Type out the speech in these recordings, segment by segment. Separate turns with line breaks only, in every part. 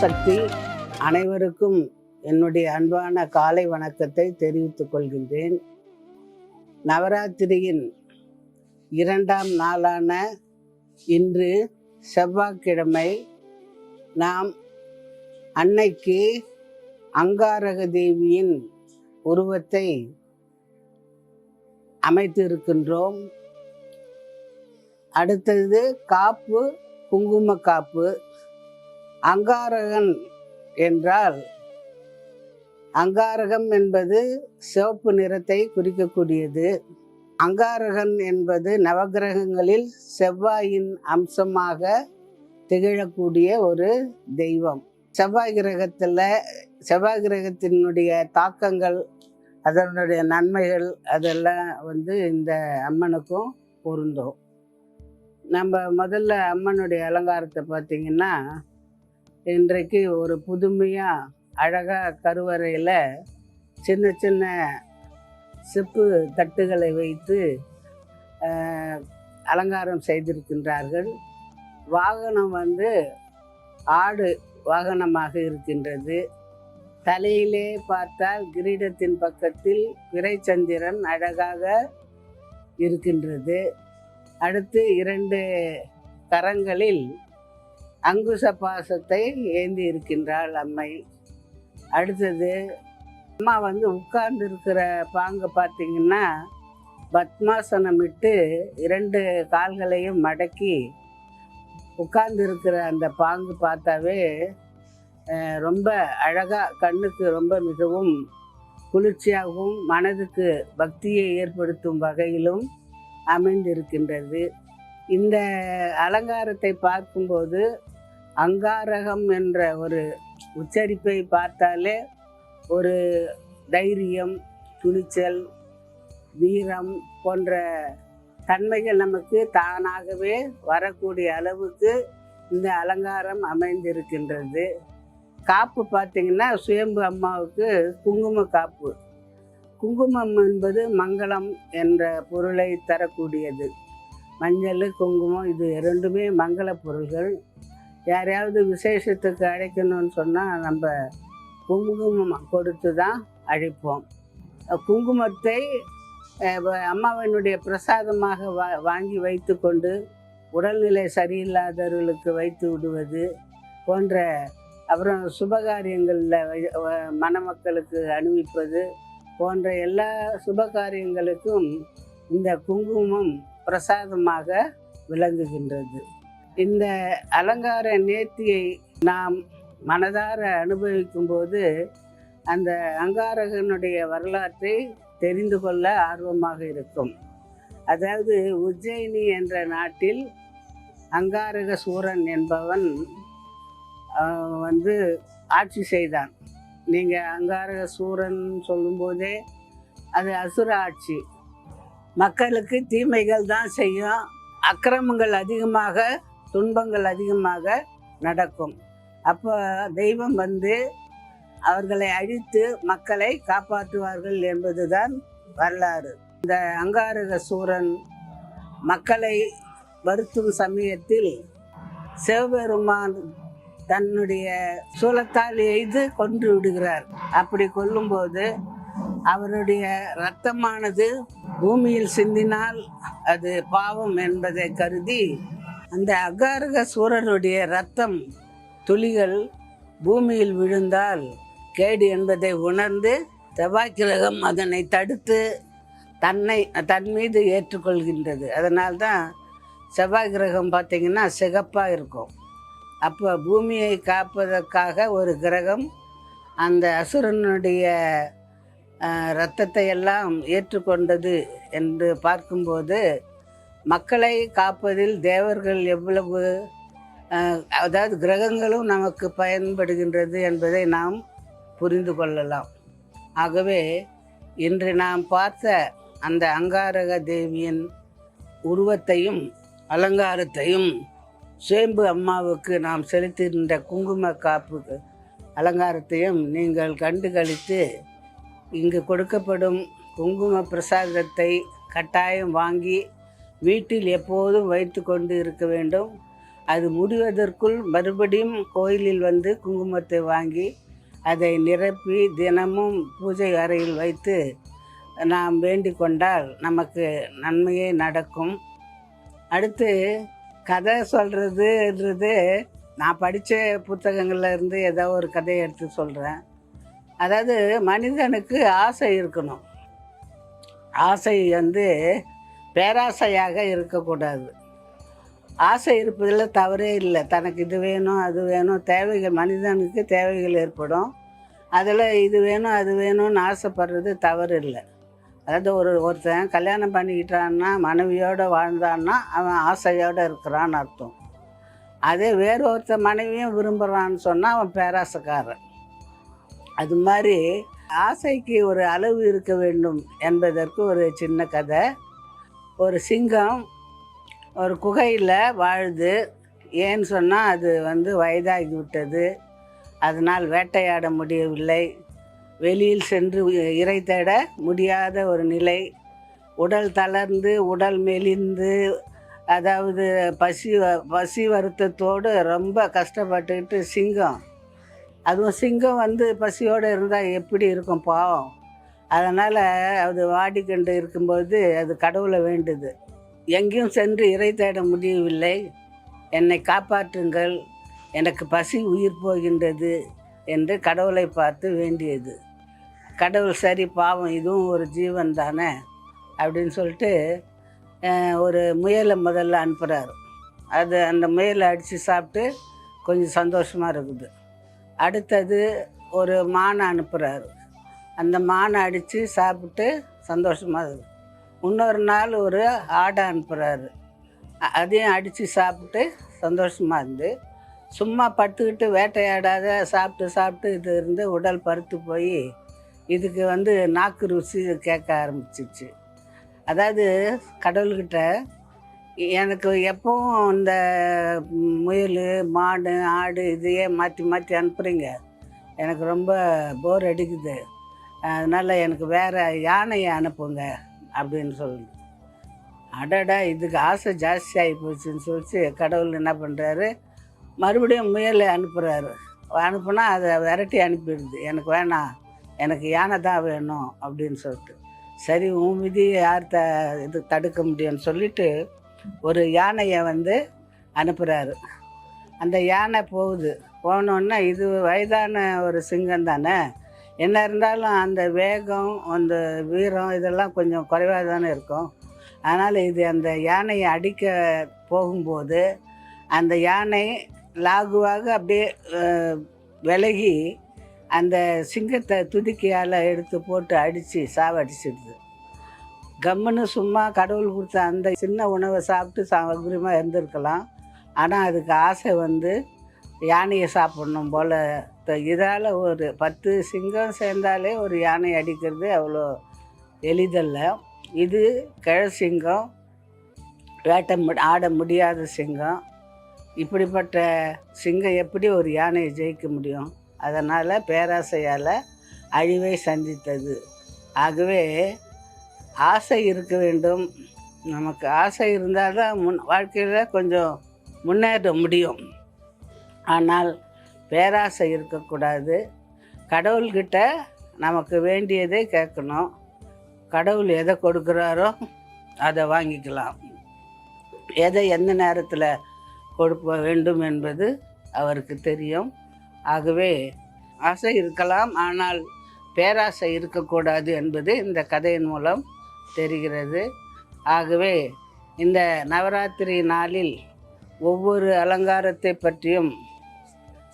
சக்தி அனைவருக்கும் என்னுடைய அன்பான காலை வணக்கத்தை தெரிவித்துக் கொள்கின்றேன். நவராத்திரியின் 2ஆம் நாளான இன்று செவ்வாய்க்கிழமை நாம் அன்னைக்கு அங்காரக தேவியின் உருவத்தை அமைத்து இருக்கின்றோம். அடுத்தது காப்பு, குங்கும காப்பு. அங்காரகன் என்றால், அங்காரகம் என்பது சிவப்பு நிறத்தை குறிக்கக்கூடியது. அங்காரகன் என்பது நவகிரகங்களில் செவ்வாயின் அம்சமாக திகழக்கூடிய ஒரு தெய்வம். செவ்வாய் கிரகத்தினுடைய தாக்கங்கள், அதனுடைய நன்மைகள் அதெல்லாம் இந்த அம்மனுக்கும் பொருந்தும். நம்ம முதல்ல அம்மனுடைய அலங்காரத்தை பார்த்திங்கன்னா, இன்றைக்கு ஒரு புதுமையாக அழகாக கருவறையில் சின்ன சின்ன சிப்பு தட்டுகளை வைத்து அலங்காரம் செய்திருக்கின்றார்கள். வாகனம் ஆடு வாகனமாக இருக்கின்றது. தலையிலே பார்த்தால் கிரீடத்தின் பக்கத்தில் பிறைச்சந்திரன் அழகாக இருக்கின்றது. அடுத்து 2 கரங்களில் அங்குச பாசத்தை ஏந்தி இருக்கின்றாள் அம்மை. அடுத்தது அம்மா உட்கார்ந்து இருக்கிற பாங்க பார்த்திங்கன்னா, பத்மாசனமிட்டு 2 கால்களையும் மடக்கி உட்கார்ந்து இருக்கிற அந்த பாங்கு பார்த்தாவே ரொம்ப அழகாக, கண்ணுக்கு ரொம்ப மிகவும் குளிர்ச்சியாகவும் மனதுக்கு பக்தியை ஏற்படுத்தும் வகையிலும் அமைந்திருக்கின்றது. இந்த அலங்காரத்தை பார்க்கும்போது அங்காரகம் என்ற ஒரு உச்சரிப்பை பார்த்தாலே ஒரு தைரியம், துணிச்சல், வீரம் போன்ற தன்மைகள் நமக்கு தானாகவே வரக்கூடிய அளவுக்கு இந்த அலங்காரம் அமைந்திருக்கின்றது. காப்பு பார்த்திங்கன்னா, சுயம்பு அம்மாவுக்கு குங்கும காப்பு. குங்குமம் என்பது மங்களம் என்ற பொருளை தரக்கூடியது. மஞ்சள், குங்குமம் இது 2மே மங்கள பொருள்கள். யாரையாவது விசேஷத்துக்கு அழைக்கணும்னு சொன்னால் நம்ம குங்குமம் கொடுத்து தான் அழைப்போம். குங்குமத்தை அம்மாவினுடைய பிரசாதமாக வாங்கி வைத்து கொண்டு உடல்நிலை சரியில்லாதவர்களுக்கு வைத்து விடுவது போன்ற, அப்புறம் சுபகாரியங்களில் மணமக்களுக்கு அணிவிப்பது போன்ற எல்லா சுபகாரியங்களுக்கும் இந்த குங்குமம் பிரசாதமாக விளங்குகின்றது. இந்த அலங்கார நேர்த்தியை நாம் மனதார அனுபவிக்கும்போது அந்த அங்காரகனுடைய வரலாற்றை தெரிந்து கொள்ள ஆர்வமாக இருக்கும். அதாவது உஜ்ஜயினி என்ற நாட்டில் அங்காரக சூரன் என்பவன் ஆட்சி செய்தான். நீங்கள் அங்காரக சூரன் சொல்லும்போதே அது அசுர ஆட்சி. மக்களுக்கு தீமைகள் தான் செய்யும், அக்கிரமங்கள் அதிகமாக, துன்பங்கள் அதிகமாக நடக்கும். அப்போ தெய்வம் அவர்களை அழித்து மக்களை காப்பாற்றுவார்கள் என்பதுதான் வரலாறு. இந்த அங்காரக சூரன் மக்களை வருத்தும் சமயத்தில் சிவபெருமான் தன்னுடைய சூலத்தால் எய்து கொன்று விடுகிறார். அப்படி கொல்லும்போது அவருடைய இரத்தமானது பூமியில் சிந்தினால் அது பாவம் என்பதை கருதி அந்த அங்காரக சூரனுடைய இரத்தம் துளிகள் பூமியில் விழுந்தால் கேடு என்பதை உணர்ந்து செவ்வாய் கிரகம் அதனை தடுத்து தன் மீது ஏற்றுக்கொள்கின்றது. அதனால்தான் செவ்வாய் கிரகம் பார்த்திங்கன்னா சிகப்பாக இருக்கும். அப்போ பூமியை காப்பதற்காக ஒரு கிரகம் அந்த அசுரனுடைய இரத்தத்தை எல்லாம் ஏற்றுக்கொண்டது என்று பார்க்கும்போது மக்களை காப்பதில் தேவர்கள் எவ்வளவு, அதாவது கிரகங்களும் நமக்கு பயன்படுகின்றது என்பதை நாம் புரிந்து கொள்ளலாம். ஆகவே இன்று நாம் பார்த்த அந்த அங்காரக தேவியின் உருவத்தையும் அலங்காரத்தையும், சுயம்பு அம்மாவுக்கு நாம் செலுத்துகின்ற குங்கும காப்பு அலங்காரத்தையும் நீங்கள் கண்டு களித்து இங்கு கொடுக்கப்படும் குங்கும பிரசாதத்தை கட்டாயம் வாங்கி வீட்டில் எப்போதும் வைத்து கொண்டு இருக்க வேண்டும். அது முடிவதற்குள் மறுபடியும் கோயிலில் வந்து குங்குமத்தை வாங்கி அதை நிரப்பி தினமும் பூஜை அறையில் வைத்து நாம் வேண்டிக் கொண்டால் நமக்கு நன்மையே நடக்கும். அடுத்து கதை சொல்கிறதுன்றது நான் படித்த புத்தகங்களில் இருந்து ஏதோ ஒரு கதையை எடுத்து சொல்கிறேன். அதாவது மனிதனுக்கு ஆசை இருக்கணும். ஆசை வந்து பேராசையாக இருக்கக்கூடாது. ஆசை இருப்பதில் தவறே இல்லை. தனக்கு இது வேணும் அது வேணும், தேவைகள், மனிதனுக்கு தேவைகள் ஏற்படும். அதில் இது வேணும் அது வேணும்னு ஆசைப்படுறது தவறு இல்லை. அதாவது ஒருத்தன் கல்யாணம் பண்ணிக்கிட்டான்னா மனைவியோடு வாழ்ந்தான்னா அவன் ஆசையோடு இருக்கிறான்னு அர்த்தம். அதே வேறு ஒருத்தன் மனைவியும் விரும்புகிறான்னு சொன்னால் அவன் பேராசைக்காரன். அது மாதிரி ஆசைக்கு ஒரு அளவு இருக்க வேண்டும் என்பதற்கு ஒரு சின்ன கதை. ஒரு சிங்கம் ஒரு குகையில் வாழுது. ஏன்னு சொன்னால் அது வந்து வயதாகி விட்டது. அதனால் வேட்டையாட முடியவில்லை. வெளியில் சென்று இரை தேட முடியாத ஒரு நிலை. உடல் தளர்ந்து உடல் மெலிந்து, அதாவது பசி வருத்தத்தோடு ரொம்ப கஷ்டப்பட்டுக்கிட்டு சிங்கம், அதுவும் சிங்கம் வந்து பசியோடு இருந்தால் எப்படி இருக்கும் பாவம். அதனால் அது வாடிக்கொண்டு இருக்கும்போது அது கடவுளை வேண்டுது. எங்கேயும் சென்று இரை தேட முடியவில்லை, என்னை காப்பாற்றுங்கள், எனக்கு பசி உயிர் போகின்றது என்று கடவுளை பார்த்து வேண்டியது. கடவுள் சரி பாவம் இதுவும் ஒரு ஜீவன் தானே அப்படின்னு சொல்லிட்டு ஒரு முயலை முதல்ல அனுப்புகிறாரு. அது அந்த முயலை அடித்து சாப்பிட்டு கொஞ்சம் சந்தோஷமாக இருக்குது. அடுத்தது ஒரு மானை அனுப்புகிறாரு. அந்த மானை அடித்து சாப்பிட்டு சந்தோஷமாக இருக்குது. இன்னொரு நாள் ஒரு ஆடை அனுப்புகிறாரு. அதையும் அடித்து சாப்பிட்டு சந்தோஷமாக இருந்து, சும்மா படுத்துக்கிட்டு வேட்டையாடாத சாப்பிட்டு இது இருந்து உடல் பருத்து போய் இதுக்கு வந்து நாக்கு ருசி கேட்க ஆரம்பிச்சிச்சு. அதாவது கடவுள்கிட்ட எனக்கு எப்பவும் இந்த முயல் மாடு ஆடு இதையே மாற்றி மாற்றி அனுப்புகிறீங்க, எனக்கு ரொம்ப போர் அடிக்குது, அதனால் எனக்கு வேறு யானையை அனுப்புங்க அப்படின்னு சொல்லுது. அடடா இதுக்கு ஆசை ஜாஸ்தியாகி போச்சுன்னு சொல்லிட்டு கடவுள் என்ன பண்ணுறாரு, மறுபடியும் முயலை அனுப்புகிறாரு. அனுப்புனா அதை விரட்டி அனுப்பிடுது. எனக்கு வேணாம், எனக்கு யானை தான் வேணும் அப்படின்னு சொல்லிட்டு. சரி உன் விதி யார் இது தடுக்க முடியும்னு சொல்லிட்டு ஒரு யானையை வந்து அனுப்புகிறாரு. அந்த யானை போகுது. போனோன்னா இது வயதான ஒரு சிங்கம் தானே, என்ன இருந்தாலும் அந்த வேகம் அந்த வீரம் இதெல்லாம் கொஞ்சம் குறைவாக தானே இருக்கும். அதனால் இது அந்த யானையை அடிக்க போகும்போது அந்த யானை லாகுவாக அப்படியே விலகி அந்த சிங்கத்தை துதிக்கையால் எடுத்து போட்டு அடித்து சாவடிச்சிடுது. கம்முன்னு சும்மா கடவுள் கொடுத்த அந்த சின்ன உணவை சாப்பிட்டு சௌகரியமாக இருந்திருக்கலாம். ஆனால் அதுக்கு ஆசை வந்து யானையை சாப்பிட்ணும் போல். இதால் ஒரு 10 சிங்கம் சேர்ந்தாலே ஒரு யானை அடிக்கிறது அவ்வளோ எளிதல்ல. இது சிங்கம், ஆட முடியாத சிங்கம். இப்படிப்பட்ட சிங்கம் எப்படி ஒரு யானையை ஜெயிக்க முடியும்? அதனால் பேராசையால் அழிவை சந்தித்தது. ஆகவே ஆசை இருக்க வேண்டும். நமக்கு ஆசை இருந்தால் தான் வாழ்க்கையில் கொஞ்சம் முன்னேற முடியும். ஆனால் பேராசை இருக்கக்கூடாது. கடவுள்கிட்ட நமக்கு வேண்டியதை கேட்கணும். கடவுள் எதை கொடுக்குறாரோ அதை வாங்கிக்கலாம். எதை எந்த நேரத்தில் கொடுக்க வேண்டும் என்பது அவருக்கு தெரியும். ஆகவே ஆசை இருக்கலாம், ஆனால் பேராசை இருக்கக்கூடாது என்பது இந்த கதையின் மூலம் தெரிகிறது. ஆகவே இந்த நவராத்திரி நாளில் ஒவ்வொரு அலங்காரத்தை பற்றியும்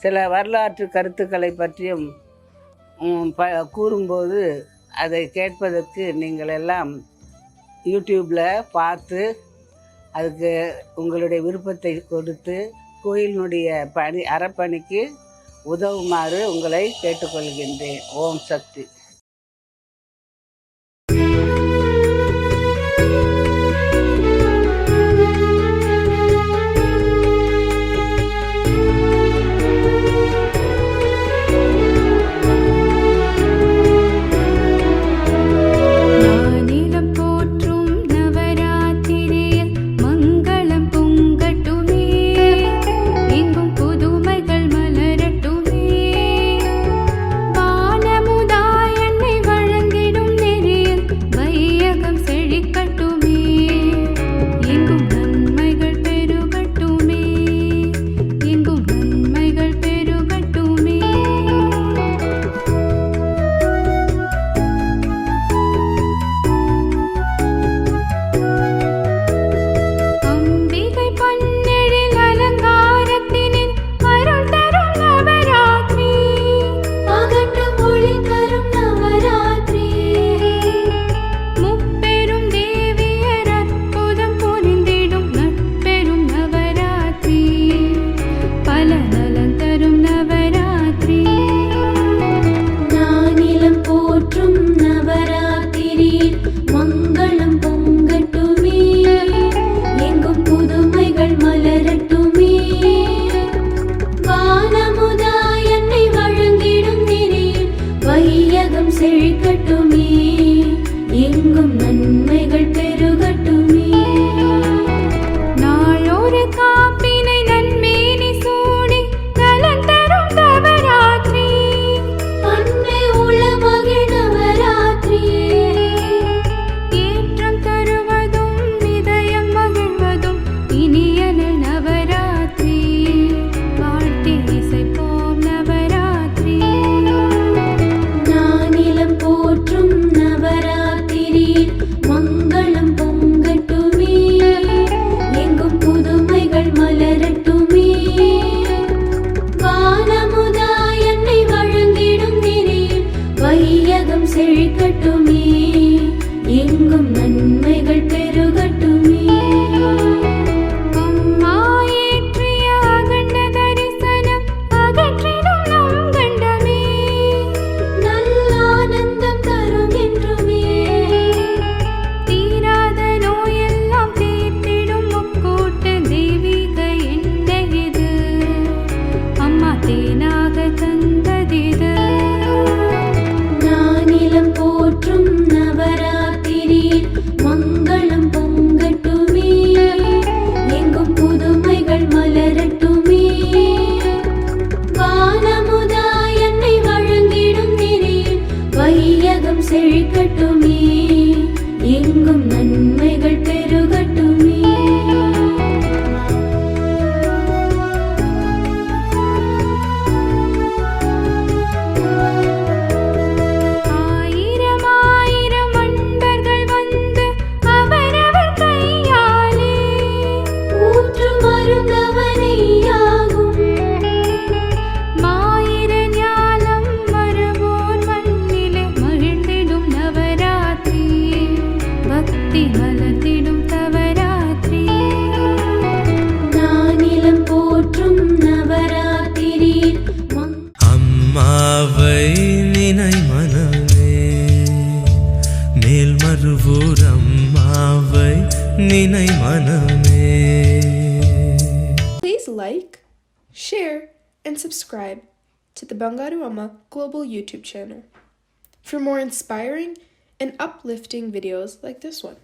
சில வரலாற்று கருத்துக்களை பற்றியும் கூறும்போது அதை கேட்பதற்கு நீங்கள் எல்லாம் யூடியூப்பில் பார்த்து அதுக்கு உங்களுடைய விருப்பத்தை கொடுத்து கோயிலினுடைய அறப்பணிக்கு உதவுமாறு உங்களை கேட்டுக்கொள்கின்றேன். ஓம் சக்தி.
வையகம் செழிக்கட்டுமே, எங்கும் நன்மைகள் பெருகட்டுமே. அம்மா ஏற்றிய அகண்ட தரிசனம் அகற்றிடும் நம் கண்டமே, நல்ல ஆனந்தம் தரும் என்றுமே. தீராத நோயெல்லாம் தீர்த்திடும் முக்கூட்டு தெய்வீக எண்ணெய் இது, அம்மா தேனாக தந்ததிது. நானிலம் போற்றும் நவராத்திரியில் மங்களம் பொங்கட்டுமே, எங்கும் புதுமைகள் மலரட்டுமே. வானமுதா என்னை வழங்கிடும் திரியில் வையகம் செழிக்கட்டுமே, எங்கும் நன்மைகள் பெருகட்டுமே. ஆயிரம் ஆயிரம் அன்பர்கள் வந்து அவரவர் கையாலே ஊற்று மருந்தவனையாகும். மாயிர ஞானம் மரபோர் மண்ணிலே மகிழ்ந்திடும் நவராத்திரி, பக்தி மலர்ந்திடும் தவராத்திரி. நானிலம் போற்றும் நவராத்திரியில்
அம்மாவை நினை மனமே, மேல்மருவூர் அம்மாவை நினை மனமே.
Please like, share, and subscribe to the Bangaru Amma Global YouTube channel for more inspiring and uplifting videos like this one.